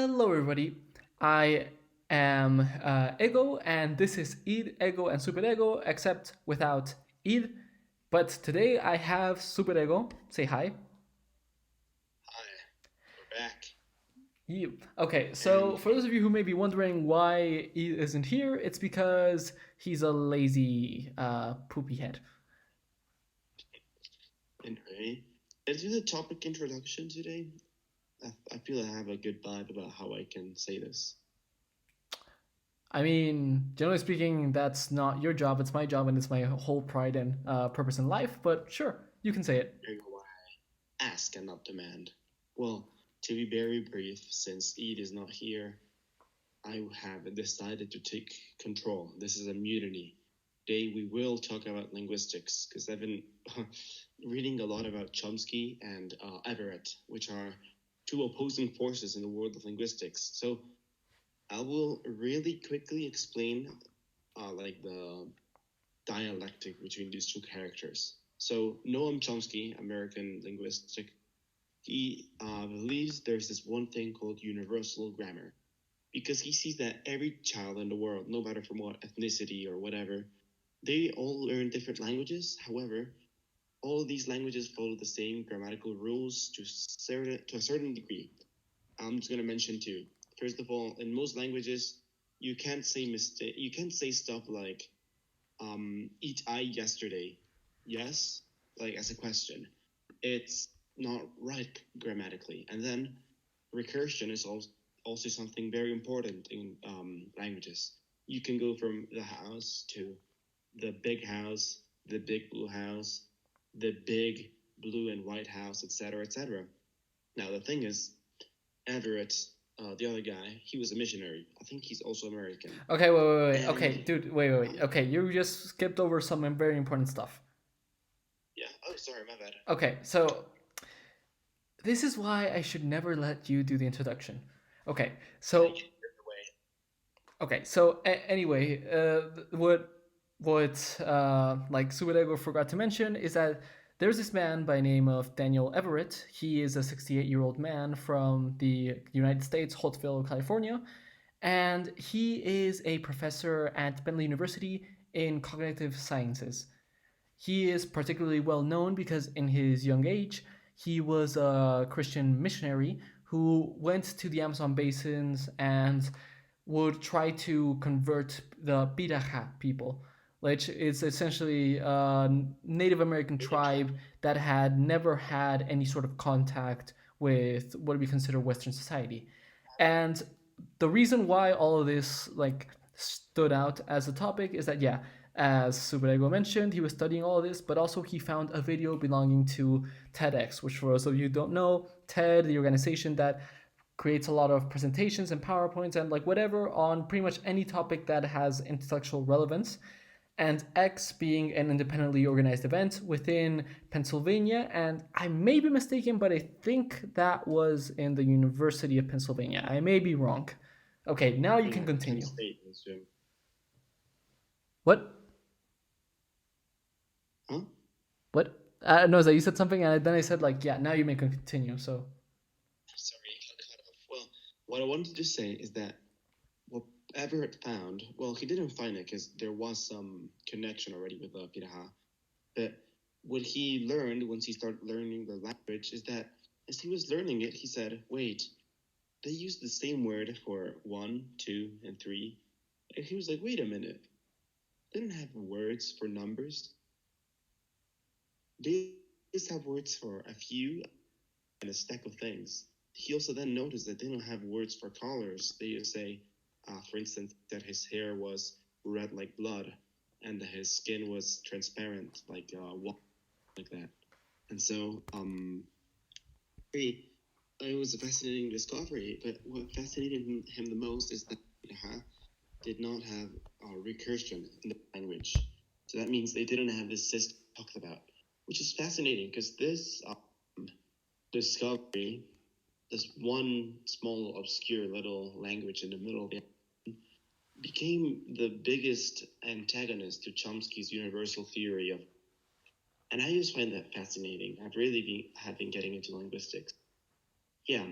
Hello, everybody. I am Ego, and this is Id, Ego, and Super Ego, except without Id. But today I have Super Ego. Say hi. Hi, we're back. You. Okay, so And for those of you who may be wondering why Id isn't here, it's because he's a lazy poopy head. anyway, let's do the topic introduction today. I feel I have a good vibe about how I can say this. I mean, generally speaking, that's not your job, it's my job, and it's my whole pride and purpose in life, but sure, you can say it. Here you go, why I ask and not demand. Well, to be very brief, since Eid is not here, I have decided to take control. This is a mutiny. Today we will talk about linguistics because I've been reading a lot about Chomsky and Everett, which are two opposing forces in the world of linguistics. So I will really quickly explain like the dialectic between these two characters. So Noam Chomsky, American linguistic, he believes there's this one thing called universal grammar because he sees that every child in the world, no matter from what ethnicity or whatever, they all learn different languages. However, all of these languages follow the same grammatical rules to a certain degree. I'm just gonna mention two. First of all, in most languages, you can't say mistake. You can't say stuff like "eat I yesterday." Yes, like as a question. It's not right grammatically. And then recursion is also something very important in languages. You can go from the house to the house, the big blue house, the big blue and white house, etc., etc. Now the thing is, Everett, the other guy, he was a missionary. I think he's also American. Okay, wait. And Okay, dude, wait. Okay, you just skipped over some very important stuff. yeah, oh, sorry, my bad. Okay, so this is why I should never let you do the introduction. Okay, Yeah, so you get the way. anyway, what like Suedego forgot to mention is that there's this man by name of Daniel Everett. He is a 68-year-old man from the United States, Holtville, California, and he is a professor at Bentley University in cognitive sciences. He is particularly well known because in his young age, he was a Christian missionary who went to the Amazon basins and would try to convert the Piraha people, which is essentially a Native American Native tribe. tribe that had never had any sort of contact with what we consider Western society. And the reason why all of this like stood out as a topic is that as Superego mentioned, he was studying all of this, but also he found a video belonging to TEDx, which for those of you who don't know, TED, the organization that creates a lot of presentations and PowerPoints and like whatever on pretty much any topic that has intellectual relevance. And X being an independently organized event within Pennsylvania. And I may be mistaken, but I think that was in the University of Pennsylvania. I may be wrong. Okay, now you can Penn continue. State, I assume. What? Huh? What? No, that you said something, and then I said like, yeah, now you may continue. So Sorry, cut off. Well, what I wanted to say is that what Everett found, well, he didn't find it because there was some connection already with Piraha, but what he learned once he started learning the language is that as he was learning it, he said, wait, they use the same word for one, two, and three. And he was like, wait a minute, they don't have words for numbers. They just have words for a few and a stack of things. He also then noticed that they don't have words for colors. They just say, for instance, that his hair was red like blood and that his skin was transparent like like that. And so, it was a fascinating discovery. But what fascinated him the most is that did not have recursion in the language. So that means they didn't have this system talked about, which is fascinating because this discovery, this one small obscure little language in the middle of the became the biggest antagonist to Chomsky's universal theory of, and I just find that fascinating. Have been getting into linguistics. Yeah,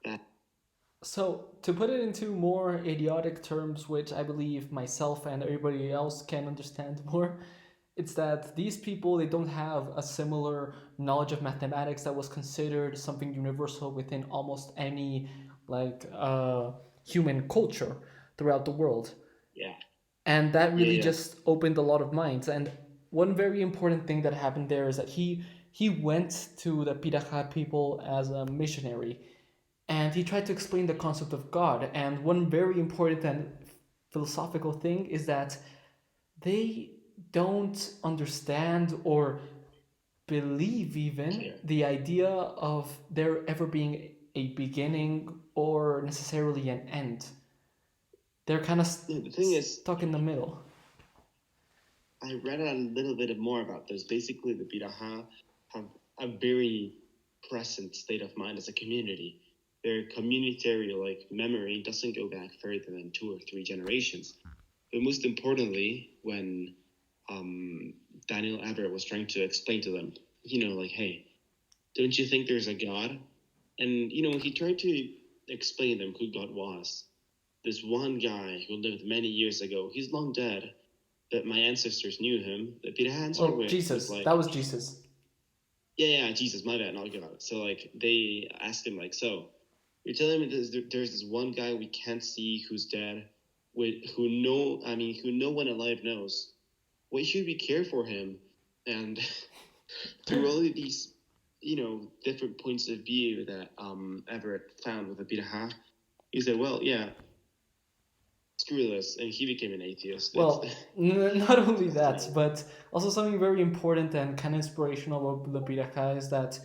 that. So, to put it into more idiotic terms, which I believe myself and everybody else can understand more, it's that these people they don't have a similar knowledge of mathematics that was considered something universal within almost any like human culture throughout the world, Yeah, and that yeah, really yeah. just opened a lot of minds. And one very important thing that happened there is that he went to the Piraha people as a missionary, and he tried to explain the concept of God. And one very important and philosophical thing is that they don't understand or believe even Clear. the idea of there ever being a beginning or necessarily an end. They're kind of No, the thing is, stuck in the middle. I read a little bit more about this. Basically, the Biraha have a very present state of mind as a community. Their communitary like memory doesn't go back further than 2 or 3 generations. But most importantly, when um, Daniel Everett was trying to explain to them, like, hey, don't you think there's a God? And he tried to explain to them who God was. This one guy who lived many years ago, he's long dead, but my ancestors knew him. The Peter answered Well, with Jesus, that like, was Jesus. yeah, yeah, Jesus, my bad, not God. So like they asked him like, so you're telling me there's this one guy we can't see who's dead, who no one alive knows. Why should we care for him? And through all of these, different points of view that Everett found with the Biraha, he said, well, yeah, screw this, and he became an atheist. It's Well, not only just that, but also something very important and kind of inspirational about the Piraka is that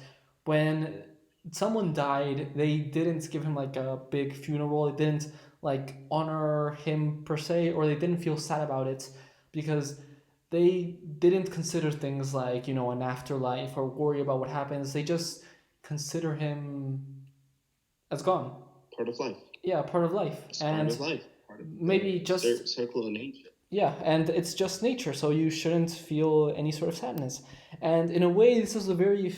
when someone died, they didn't give him like a big funeral. They didn't like honor him per se, or they didn't feel sad about it because they didn't consider things like, an afterlife or worry about what happens. They just consider him as gone. part of life. Yeah, part of life. It's part And of life. Part of the maybe just circle of nature. yeah, and it's just nature, so you shouldn't feel any sort of sadness. And in a way, this is a very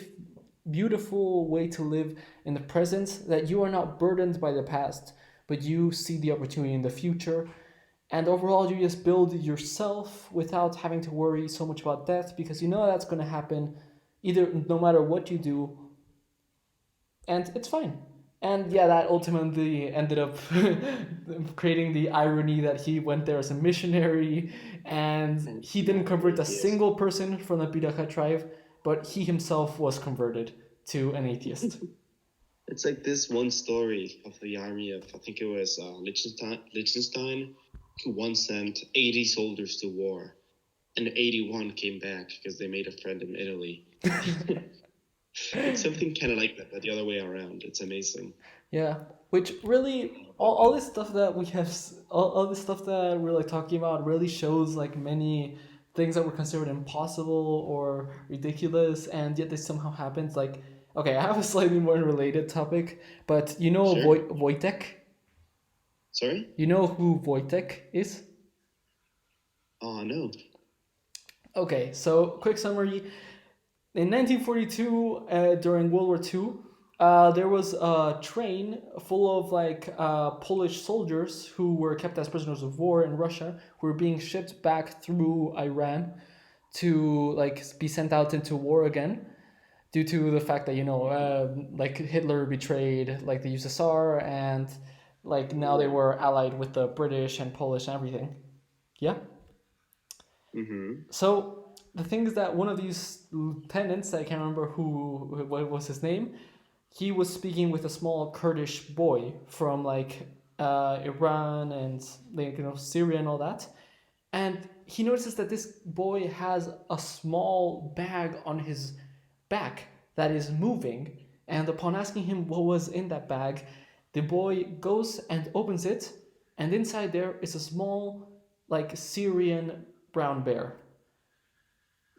beautiful way to live in the present, that you are not burdened by the past, but you see the opportunity in the future. And overall, you just build yourself without having to worry so much about death because you know that's going to happen either no matter what you do, and it's fine. And yeah, that ultimately ended up creating the irony that he went there as a missionary and And he didn't not an convert a atheist. single person from the Piraka tribe, but he himself was converted to an atheist. It's like this one story of the army of, I think it was Liechtenstein, who once sent 80 soldiers to war, and 81 came back because they made a friend in Italy. It's something kind of like that, but the other way around. It's amazing. Yeah, which really all this stuff that we have all this stuff that we're like talking about really shows like many things that were considered impossible or ridiculous, and yet they somehow happened. Like, okay, I have a slightly more related topic, but Sure. Wojtek. Sorry? You know who Wojtek is? Oh, no. Okay, so quick summary. In 1942, during World War II, there was a train full of like Polish soldiers who were kept as prisoners of war in Russia, who were being shipped back through Iran to like be sent out into war again, due to the fact that like Hitler betrayed like the USSR, and like now they were allied with the British and Polish and everything. Yeah. Mm-hmm. So the thing is that one of these lieutenants, I can't remember what was his name, he was speaking with a small Kurdish boy from like Iran and like Syria and all that, and he notices that this boy has a small bag on his back that is moving. And upon asking him what was in that bag, the boy goes and opens it, and inside there is a small, like Syrian brown bear.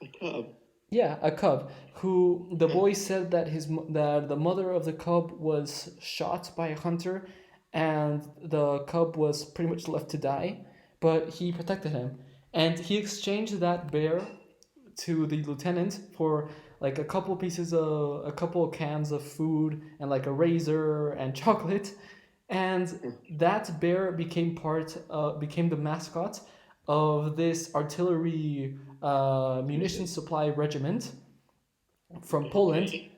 A cub. Yeah, a cub. Who the Huh. boy said that that the mother of the cub was shot by a hunter, and the cub was pretty much left to die, but he protected him, and he exchanged that bear to the lieutenant for like a couple of cans of food and like a razor and chocolate, and that bear became the mascot of this artillery munitions supply regiment from Poland, Okay.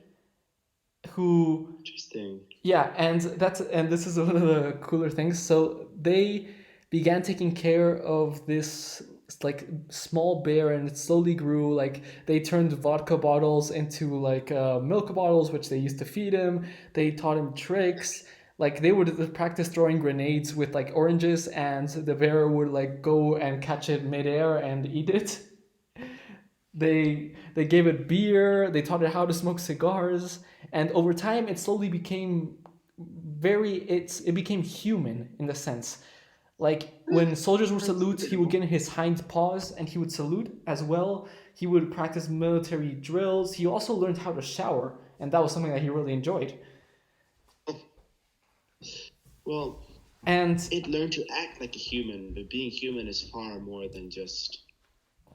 who Interesting. yeah, and this is one of the cooler things. So they began taking care of this like small bear, and it slowly grew. Like they turned vodka bottles into like milk bottles, which they used to feed him. They taught him tricks. Like they would practice throwing grenades with like oranges, and the bear would like go and catch it midair and eat it. They gave it beer. They taught it how to smoke cigars, and over time, it slowly became it became human in the sense like when soldiers would That's salute, he would incredible. get in his hind paws and he would salute as well. He would practice military drills. He also learned how to shower, and that was something that he really enjoyed. Well, And it learned to act like a human, but being human is far more than just,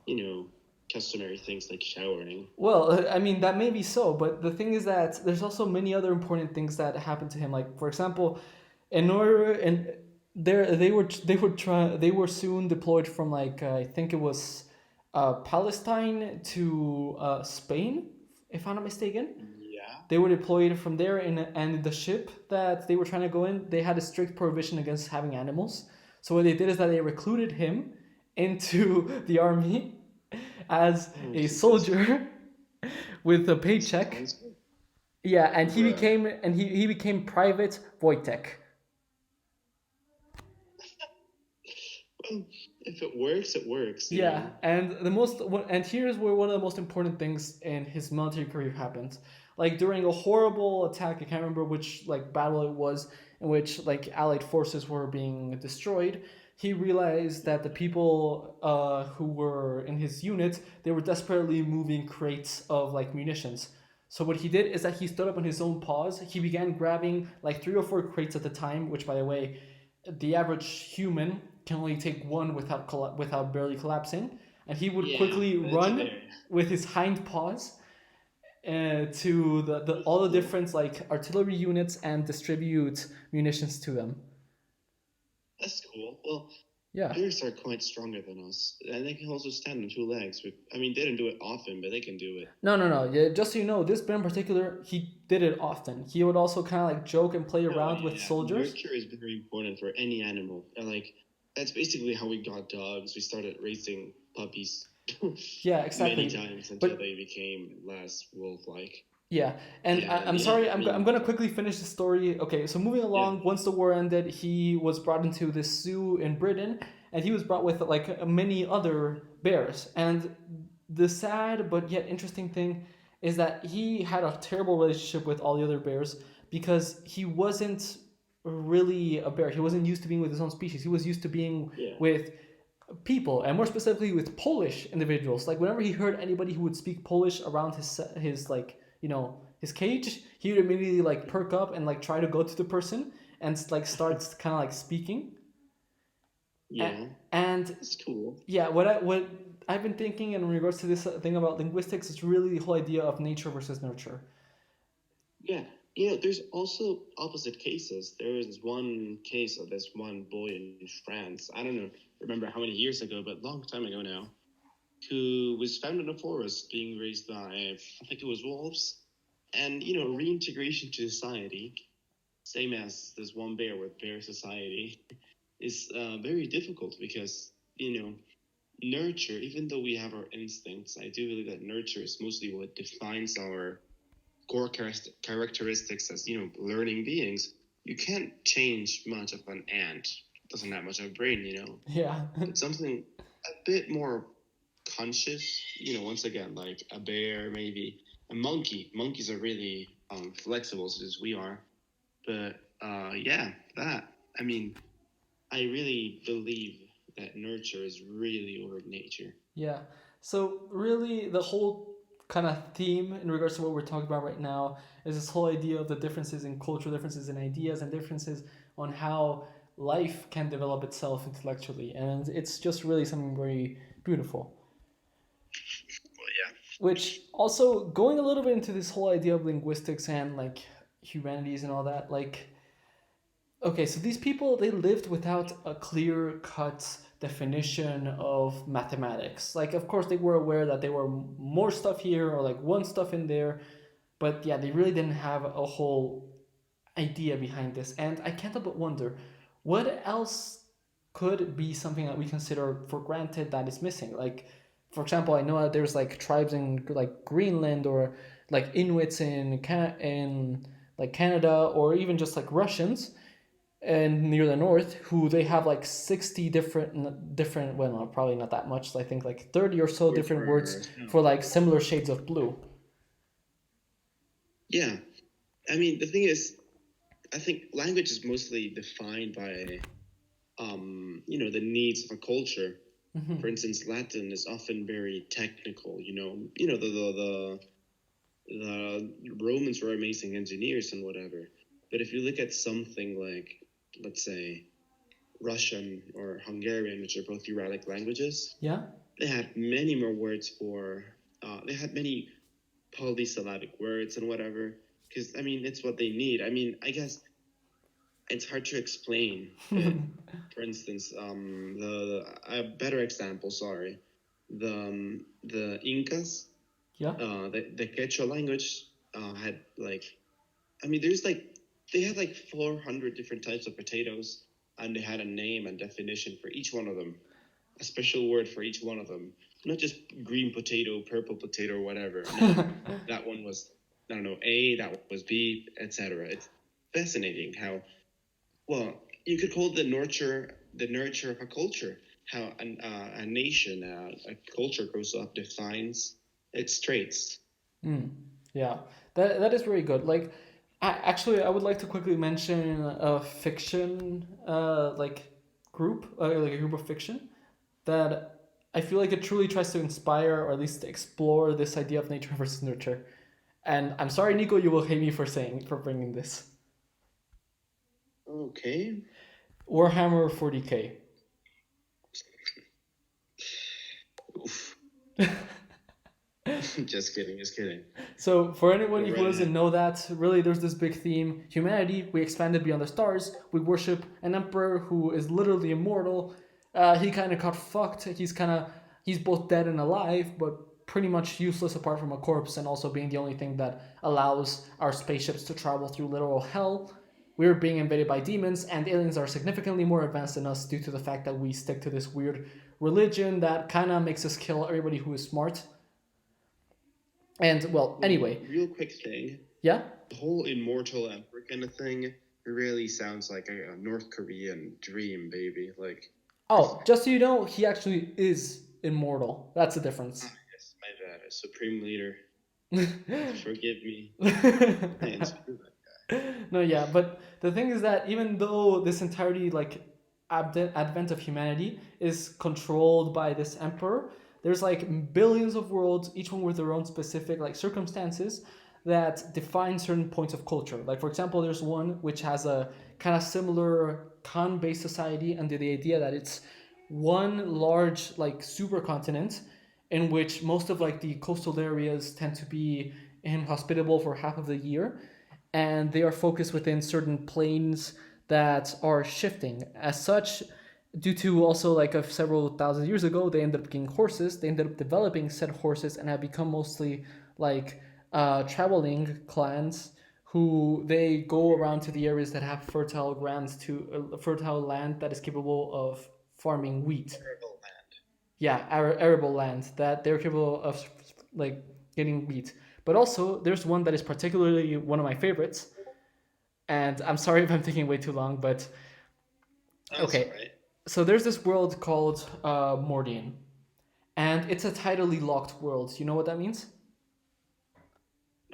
you know, customary things like showering. well, I mean that may be so, but the thing is that there's also many other important things that happened to him. Like for example, in order and there they were soon deployed from like I think it was Palestine to Spain, if I'm not mistaken. Yeah. They were deployed from there, and the ship that they were trying to go in, they had a strict prohibition against having animals. So what they did is that they recruited him into the army as Oh, a Jesus. soldier with a paycheck. Sounds good. Yeah, and Bruh. he became Private Wojtek. Well, if it works, it works, you Yeah, know? and here's where one of the most important things in his military career happened. Like during a horrible attack, I can't remember which like battle it was, in which like Allied forces were being destroyed. He realized that the people who were in his unit, they were desperately moving crates of like munitions. So what he did is that he stood up on his own paws. He began grabbing like 3 or 4 crates at a time, which by the way, the average human can only take one without barely collapsing, and he would Yeah, quickly that's run fair. with his hind paws to the That's all the cool. different like artillery units and distribute munitions to them. That's cool. Well, Yeah. bears are quite stronger than us, and they can also stand on 2 legs. I mean, they don't do it often, but they can do it. No, no, no. Yeah, just so you know, this bear in particular, he did it often. He would also kind of like joke and play Oh, around with yeah. soldiers. Nurture is very important for any animal. And, like, that's basically how we got dogs. We started raising puppies Yeah, many exactly. times until But they became less wolf-like. yeah, and And I'm yeah, sorry, I I'm mean, gonna quickly finish the story. Okay, so moving yeah, along, once the war ended, he was brought into this zoo in Britain, and he was brought with like many other bears. And the sad but yet interesting thing is that he had a terrible relationship with all the other bears because he wasn't really a bear. He wasn't used to being with his own species. He was used to being yeah. with people, and more specifically with Polish individuals. Like whenever he heard anybody who would speak Polish around his like his cage, he would immediately like perk up and like try to go to the person and like starts kind of like speaking. Yeah, And that's cool. yeah, what I've been thinking in regards to this thing about linguistics is really the whole idea of nature versus nurture. Yeah, there's also opposite cases. There was one case of this one boy in France. I don't know, remember how many years ago, but long time ago now, who was found in a forest being raised by, I think it was wolves. And, reintegration to society, same as this one bear with bear society, is very difficult because, nurture, even though we have our instincts, I do believe that nurture is mostly what defines our core characteristics as, learning beings. You can't change much of an ant. It doesn't have much of a brain. Yeah. But something a bit more conscious, once again, like a bear, maybe a monkey. Monkeys are really flexible, such as we are. But yeah, that. I mean, I really believe that nurture is really over nature. Yeah. So really, the whole kind of theme in regards to what we're talking about right now is this whole idea of the differences in cultural differences in ideas and differences on how life can develop itself intellectually, and it's just really something very beautiful. Well, Which also going a little bit into this whole idea of linguistics and like humanities and all that, like Okay, so these people they lived without a clear cut definition of mathematics. Like, of course, they were aware that there were more stuff here or like one stuff in there, but yeah, they really didn't have a whole idea behind this. And I can't help but wonder, what else could be something that we consider for granted that is missing? Like, for example, I know that there's like tribes in like Greenland or like Inuits in like Canada or even just like Russians and near the north who they have like 60 different well no, probably not that much, so I think like 30 or so Words different for words sound. for like similar shades of blue. Yeah, I mean the thing is, I think language is mostly defined by the needs of a culture. For Mm-hmm. instance, Latin is often very technical. The Romans were amazing engineers and whatever. But if you look at something like, let's say, Russian or Hungarian, which are both Uralic languages, Yeah. they had many more words for. They had many polysyllabic words and whatever. Because I mean, it's what they need. I mean, I guess it's hard to explain. But for instance, a better example. Sorry, the Incas, Yeah. the Quechua language had like, I mean, there's like they had like 400 different types of potatoes, and they had a name and definition for each one of them, a special word for each one of them, not just green potato, purple potato, or whatever. No, that one was, I don't know, A, that one was B, etc. It's fascinating how, well, you could call it the nurture of a culture. How a nation, a culture grows up, defines its traits. Mm, yeah, that is very good. Like, actually, I would like to quickly mention a fiction, like group, like a group of fiction that I feel like it truly tries to inspire or at least explore this idea of nature versus nurture. And I'm sorry, Nico, you will hate me for bringing this. Okay. Warhammer 40K. Oof. Just kidding, just kidding. So, for anyone Go who right doesn't ahead. know that, really there's this big theme. Humanity, we expanded beyond the stars. We worship an emperor who is literally immortal. He kind of got fucked. He's both dead and alive, but pretty much useless apart from a corpse and also being the only thing that allows our spaceships to travel through literal hell. We're being invaded by demons, and aliens are significantly more advanced than us due to the fact that we stick to this weird religion that kind of makes us kill everybody who is smart. And well, Well, anyway, real quick thing, yeah. the whole immortal emperor kind of thing really sounds like a North Korean dream, baby. Like, Oh, just so you know, he actually is immortal. That's the difference. yes, my bad, a supreme leader. Forgive me. And screw that. No, yeah, but the thing is that even though this entirety like advent of humanity is controlled by this emperor, there's like billions of worlds, each one with their own specific like circumstances that define certain points of culture. Like for example, there's one which has a kind of similar Khan-based society under the idea that it's one large like supercontinent in which most of like the coastal areas tend to be inhospitable for half of the year, and they are focused within certain planes that are shifting. As such, due to also like of several thousand years ago, they ended up getting horses. They ended up developing said horses and have become mostly like traveling clans who they go around to the areas that have fertile land that is capable of farming wheat. Terrible land. Yeah, arable land that they're capable of like getting wheat. But also, there's one that is particularly one of my favorites, and I'm sorry if I'm taking way too long, but That's all okay. right. So there's this world called Mordian, and it's a tidally locked world. You know what that means?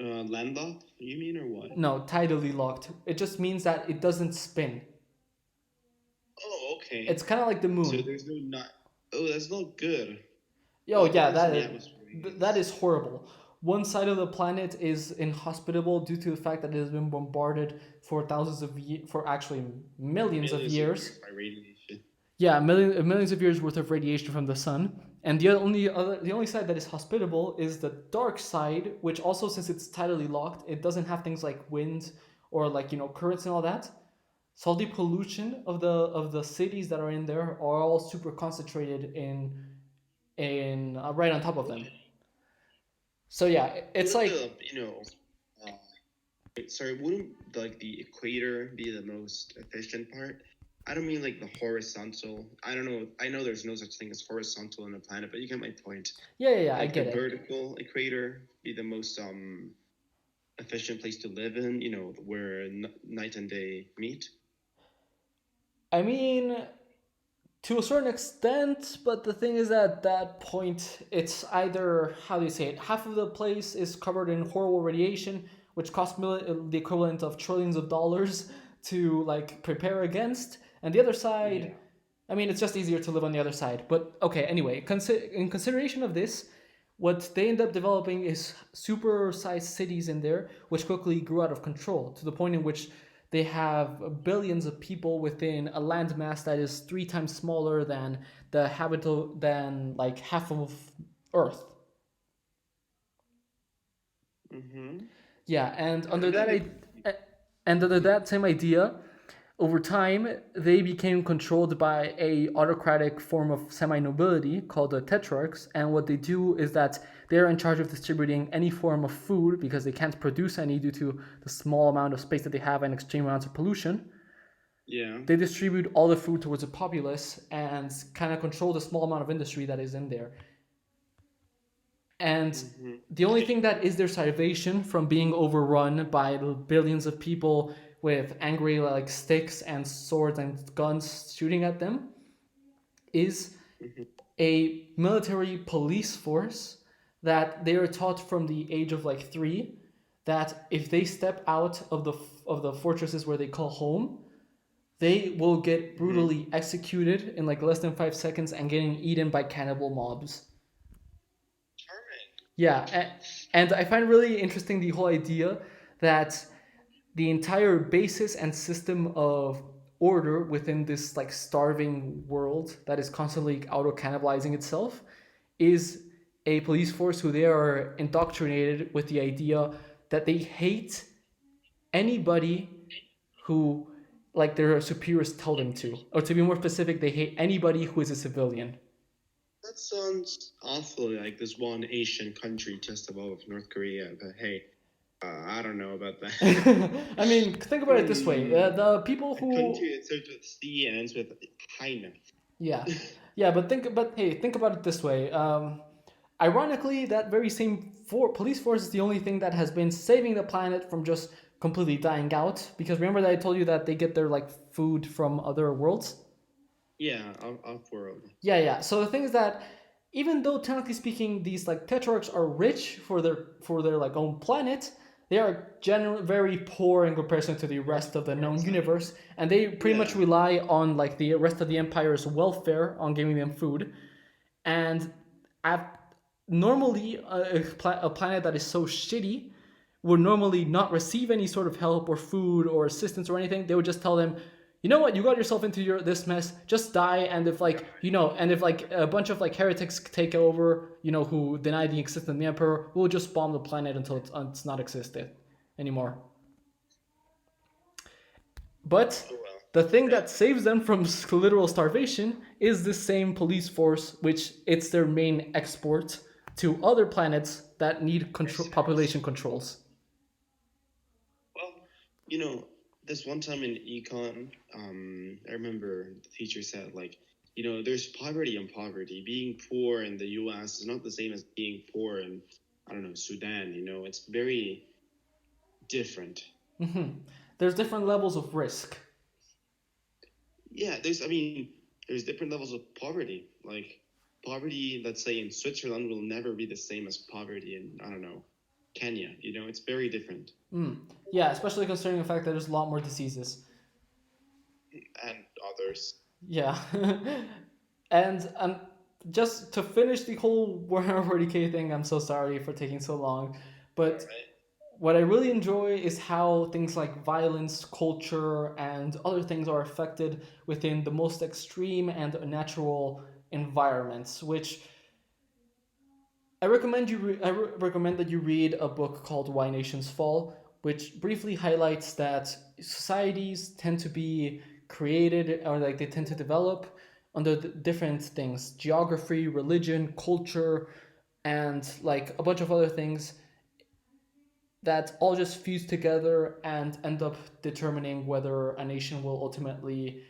Landlocked, you mean, or what? No, tidally locked. It just means that it doesn't spin. Oh, okay. It's kind of like the So moon. there's no not. Oh, that's not good. Oh Well, at yeah, least that the is, atmosphere that is. is horrible. One side of the planet is inhospitable due to the fact that it has been bombarded for for actually millions of Millions of years. years by radiation. Yeah, millions of years worth of radiation from the sun. And the only side that is hospitable is the dark side, which also since it's tidally locked, it doesn't have things like wind or like currents and all that. So the pollution of the cities that are in there are all super concentrated in right on top of them. Okay. So yeah, it's Wouldn't like the uh, wait, sorry, wouldn't like the equator be the most efficient part? I don't mean like the horizontal. I don't know. I know there's no such thing as horizontal on the planet, but you get my point. yeah, I Like the get it. vertical equator be the most efficient place to live in. Where night and day meet. I mean, to a certain extent, but the thing is that at that point, it's either, how do you say it, half of the place is covered in horrible radiation, which costs the equivalent of trillions of dollars to like prepare against, and the other side, Yeah. I mean, it's just easier to live on the other side. But okay, anyway, in consideration of this, what they end up developing is super-sized cities in there, which quickly grew out of control to the point in which they have billions of people within a landmass that is 3 times smaller than the habitable than like half of Earth. Mm-hmm. Yeah, And that makes and under that same idea, over time they became controlled by a autocratic form of semi-nobility called the tetrarchs. And what they do is that they're in charge of distributing any form of food because they can't produce any due to the small amount of space that they have and extreme amounts of pollution. yeah. They distribute all the food towards the populace and kind of control the small amount of industry that is in there. And Mm-hmm. the only thing that is their salvation from being overrun by billions of people with angry like sticks and swords and guns shooting at them is Mm-hmm. a military police force that they are taught from the age of like 3 that if they step out of the fortresses where they call home, they will get Mm-hmm. brutally executed in like less than 5 seconds and getting eaten by cannibal mobs. Charming. Yeah, and I find really interesting the whole idea that the entire basis and system of order within this like starving world that is constantly auto cannibalizing itself is a police force who they are indoctrinated with the idea that they hate anybody who like their superiors tell them to, or to be more specific, they hate anybody who is a civilian. That sounds awfully like this one Asian country just above North Korea. But hey, I don't know about that. I mean, think about it this way: the people A country who, that starts with C and ends with China. yeah, yeah, but hey, think about it this way. Ironically, that very same police force is the only thing that has been saving the planet from just completely dying out. Because remember that I told you that they get their like food from other worlds. Yeah, off world. Yeah. So the thing is that even though technically speaking, these like tetrarchs are rich for their like own planet, they are generally very poor in comparison to the rest of the known universe, and they pretty much Yeah. rely on like the rest of the empire's welfare on giving them food. And at, normally a planet that is so shitty would normally not receive any sort of help or food or assistance or anything. They would just tell them, you know what, you got yourself into this mess, just die. And if like and if like a bunch of like heretics take over, who deny the existence of the emperor, we'll just bomb the planet until it's not existed anymore. But Oh well. the thing Yeah. that saves them from literal starvation is the same police force, which it's their main export to other planets that need population controls. Well, you know, this one time in econ, I remember the teacher said like, there's poverty and poverty. Being poor in the U.S. is not the same as being poor in, I don't know, Sudan. It's very different. There's different levels of risk. Yeah, there's different levels of poverty. Like poverty, let's say in Switzerland, will never be the same as poverty in, I don't know, Kenya. It's very different. Yeah, especially considering the fact that there's a lot more diseases. And others. Yeah. And just to finish the whole Warhammer 40k thing, I'm so sorry for taking so long, All but right. what I really enjoy is how things like violence, culture, and other things are affected within the most extreme and unnatural environments. Which I recommend that you read a book called Why Nations Fall, which briefly highlights that societies tend to be created, or like they tend to develop under different things: geography, religion, culture, and like a bunch of other things that all just fuse together and end up determining whether a nation will ultimately,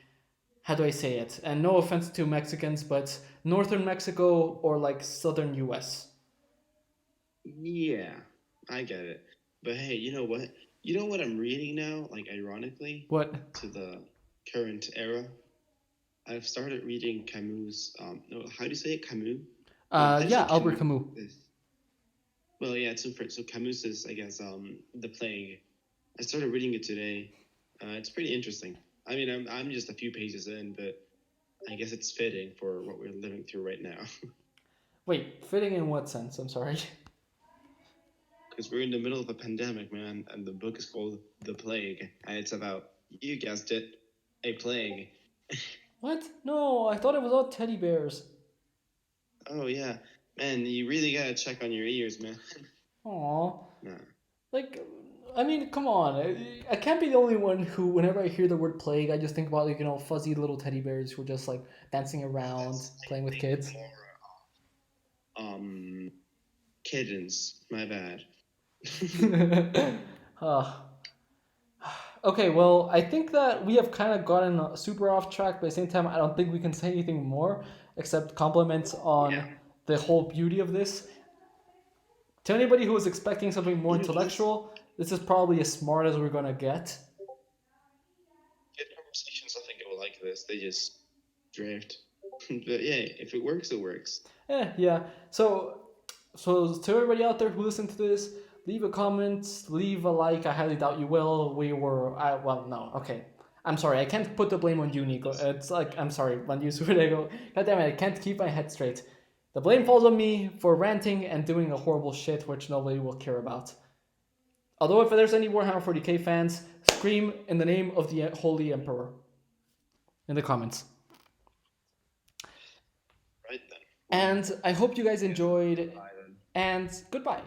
how do I say it? And no offense to Mexicans, but northern Mexico or like southern US. Yeah, I get it. But hey, you know what? You know what I'm reading now? Like, ironically, What? to the current era, I've started reading Camus. No, how do you say it? Camus? No, how do you say Yeah, Albert Camus? Camus. Well, yeah, it's in French. So Camus is, I guess, The Plague. I started reading it today. It's pretty interesting. I mean, I'm just a few pages in, but I guess it's fitting for what we're living through right now. Wait, fitting in what sense? I'm sorry. Because we're in the middle of a pandemic, man, and the book is called The Plague, and it's about, you guessed it, a plague. What? No, I thought it was all teddy bears. Oh yeah, man, you really gotta check on your ears, man. Aw. Nah. Like, I mean, come on. I can't be the only one who, whenever I hear the word plague, I just think about, like, fuzzy little teddy bears who are just, like, dancing around, That's, playing I with think, kids. more kittens. My bad. uh, okay, well, I think that we have kind of gotten super off track, but at the same time, I don't think we can say anything more except compliments Yeah. on the whole beauty of this. To anybody who was expecting something more You know, this intellectual, this is probably as smart as we're gonna get. good conversations, I think it will like this. They just drift. But yeah, if it works, it works. Yeah. So to everybody out there who listened to this, leave a comment, leave a like. I highly doubt you will. Well, no, okay. I'm sorry. I can't put the blame on you, Nico. It's like, I'm sorry, when you go, God damn it, I can't keep my head straight. The blame falls on me for ranting and doing a horrible shit which nobody will care about. Although if there's any Warhammer 40k fans, scream in the name of the Holy Emperor in the comments. Right then. Well, And I hope you guys yeah. enjoyed. Bye then. And goodbye.